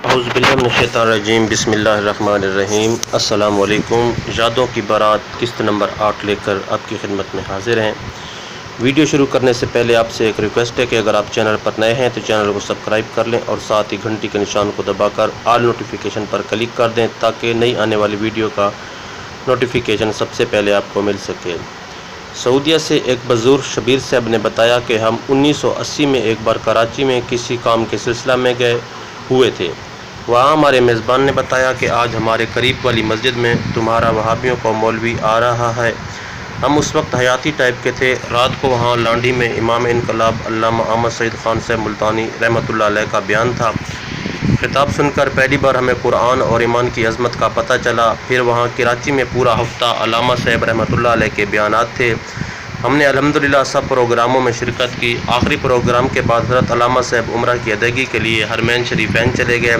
अऊज़ुबिल्लाहिमिनश्शैतानिर्रजीम बिस्मिल्लाहिर्रहमानिर्रहीम। अस्सलामु अलैकुम। यादों की बारात किस्त नंबर 8 लेकर आपकी खिदमत में हाजिर हैं। वीडियो शुरू करने से पहले आपसे एक रिक्वेस्ट है कि अगर आप चैनल पर नए हैं तो चैनल को सब्सक्राइब कर लें और साथ ही घंटी के निशान को दबाकर ऑल नोटिफिकेशन पर क्लिक कर दें ताकि नई आने वाली वीडियो का नोटिफिकेशन सबसे पहले आपको मिल सके। सऊदीया से एक बुजुर्ग शबीर साहब ने बताया कि हम 1980 में एक बार कराची में किसी काम के सिलसिला में गए हुए थे। वहाँ हमारे मेज़बान ने बताया कि आज हमारे करीब वाली मस्जिद में तुम्हारा वहाबियों का मौलवी आ रहा है। हम उस वक्त हयाती टाइप के थे। रात को वहाँ लांडी में इमाम इनकलाब अल्लामा अहमद सईद खान साहब मुल्तानी रहमतुल्लाह अलैह का बयान था। खिताब सुनकर पहली बार हमें कुरान और ईमान की अज़मत का पता चला। फिर वहाँ कराची में पूरा हफ्ता अल्लामा साहब रहमतुल्लाह अलैह के बयानात थे। हमने अल्हम्दुलिल्लाह सब प्रोग्रामों में शिरकत की। आखिरी प्रोग्राम के बाद हज़रत अल्लामा साहब उम्रा की अदायगी के लिए हरमैन शरीफैन चले गए।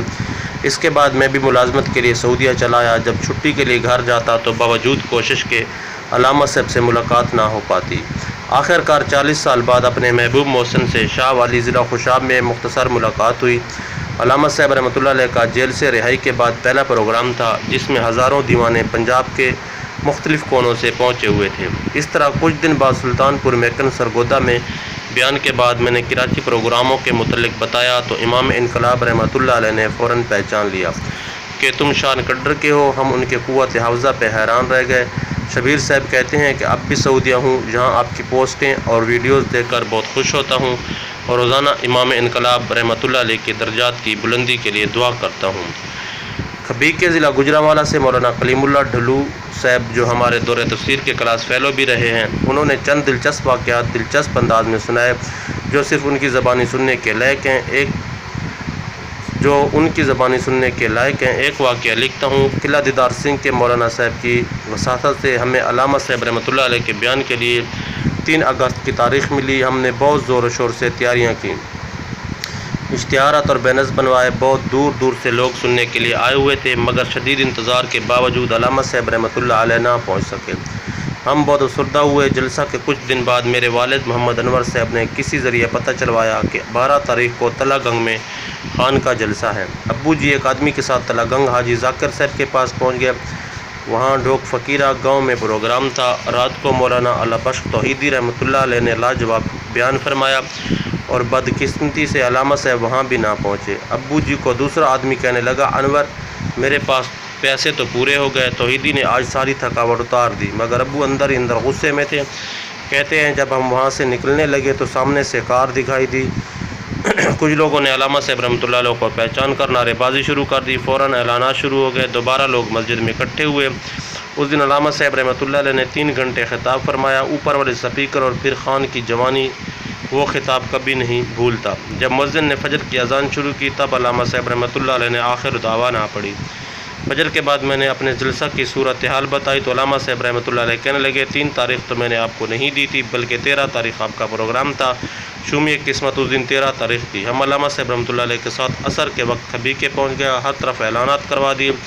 इसके बाद मैं भी मुलाजमत के लिए सऊदीया चला आया। जब छुट्टी के लिए घर जाता तो बावजूद कोशिश के अल्लामा साहब से मुलाकात ना हो पाती। आखिरकार 40 साल बाद अपने महबूब मोहसिन से शाह वाली ज़िला खुशाब में मुख्तसर मुलाकात हुई। अल्लामा साहब रहमतुल्लाह अलैह का जेल से रिहाई के बाद पहला प्रोग्राम था जिसमें हज़ारों दीवाने पंजाब के मुख्तलिफ़ कोनों से पहुँचे हुए थे। इस तरह कुछ दिन बाद सुल्तानपुर मेकन सरगोदा में बयान के बाद मैंने कराची प्रोग्रामों के मुतल्लिक बताया तो इमाम इनकलाब रहमतुल्लाह अलैह ने फ़ौरन पहचान लिया कि तुम शान कड्डर के हो। हम उनके क़ुव्वत हाफ़ज़ा पे हैरान रह गए। शबीर साहब कहते हैं कि अब भी सऊदीया हूँ जहाँ आपकी पोस्टें और वीडियोज़ देखकर बहुत खुश होता हूँ और रोज़ाना इमाम इनकलाब रहमतुल्लाह अलैह के दर्जात की बुलंदी के लिए दुआ करता हूँ। खबीर के ज़िला गुजरांवाला से मौलाना कलीमुल्लाह ढलू साहब जो हमारे दौरे तफसीर के क्लास फ़ेलो भी रहे हैं, उन्होंने चंद दिलचस्प वाक़यात दिलचस्प अंदाज में सुनाए जो सिर्फ़ उनकी ज़बानी सुनने के लायक हैं। एक वाक़या लिखता हूँ। किला दीदार सिंह के मौलाना साहब की वसातत से हमें अल्लामा साहब रहमतुल्लाह अलैह के बयान के लिए 3 अगस्त की तारीख़ मिली। हमने बहुत ज़ोर व शोर से तैयारियाँ की, इश्तिहारात और बैनर्स बनवाए। बहुत दूर दूर से लोग सुनने के लिए आए हुए थे मगर शदीद इंतज़ार के बावजूद अल्लामा साहब रहमतुल्लाह अलैह ना पहुँच सके। हम बहुत अफसरदा हुए। जलसा के कुछ दिन बाद मेरे वालिद मोहम्मद अनवर साहब ने किसी ज़रिए पता चलवाया कि 12 तारीख़ को तलागंग में खान का जलसा है। अब्बू जी एक आदमी के साथ तलागंग हाजी जाकिर साहब के पास पहुँच गए। वहाँ ढोक फ़कीरा गाँव में प्रोग्राम था। रात को मौलाना अल्लाबख्श तौहीदी रहमतुल्लाह अलैह ने लाजवाब बयान फरमाया और बदकिस्मती से अल्लामा साहब वहाँ भी ना पहुँचे। अब्बू जी को दूसरा आदमी कहने लगा, अनवर मेरे पास पैसे तो पूरे हो गए। तौहीदी ने आज सारी थकावट उतार दी मगर अब्बू अंदर ही अंदर गुस्से में थे। कहते हैं जब हम वहाँ से निकलने लगे तो सामने से कार दिखाई दी। कुछ लोगों ने अल्लामा साहब रहमतुल्लाह अलैह को पहचान कर नारेबाजी शुरू कर दी। फ़ौरन ऐलानात शुरू हो गए। दोबारा लोग मस्जिद में इकट्ठे हुए। उस दिन अल्लामा साहब रहमतुल्लाह अलैह ने 3 घंटे खिताब फरमाया। ऊपर वाले स्पीकर और फिर खान की जवानी वो खिताब कभी नहीं भूलता। जब मुअज्जिन ने फजर की अजान शुरू की तब अल्लामा साहब रहमतुल्लाह अलैह ने आखिर दावा ना पढ़ी। फजर के बाद मैंने अपने जलसा की सूरत हाल बताई तो अल्लामा साहब रहमतुल्लाह अलैह कहने लगे, 3 तारीख़ तो मैंने आपको नहीं दी थी बल्कि 13 तारीख़ आपका प्रोग्राम था। शुमी किस्मत उस दिन 13 तारीख़ थी। हम अल्लामा साहब रहमतुल्लाह अलैह के साथ असर के वक्त खबी के पहुँच गया। हर तरफ ऐलानात करवा दिए।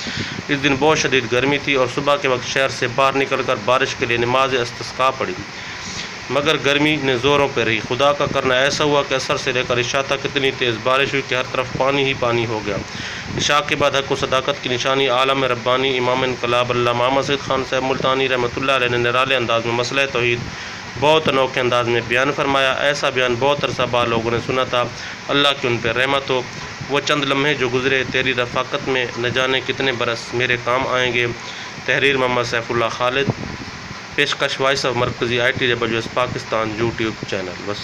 इस दिन बहुत शदीद गर्मी थी और सुबह के वक्त शहर से बाहर निकल कर बारिश के लिए नमाज इस्तिस्का पढ़ी मगर गर्मी ने ज़ोरों पर रही। खुदा का करना ऐसा हुआ कि असर से लेकर इशा तक इतनी तेज़ बारिश हुई कि हर तरफ पानी ही पानी हो गया। इशा के बाद हक़ व सदाकत की निशानी आलम रब्बानी इमाम इनकलाब अल्लामा अहमद सईद खान साहब मुल्तानी रहमतुल्लाह अलैह ने निराले अंदाज में मसला तौहीद बहुत अनोखे अंदाज में बयान फरमाया। ऐसा बयान बहुत अरसा बाद लोगों ने सुना था। अल्लाह की उन पर रहमत हो। वो चंद लम्हे जो गुज़रे तेरी रफ़ाकत में न जाने कितने बरस मेरे काम आएंगे। तहरीर मोहम्मद सैफुल्लाह खालिद, पेशकश वॉइस ऑफ मरकज़ी IT पाकिस्तान यूट्यूब चैनल। बस।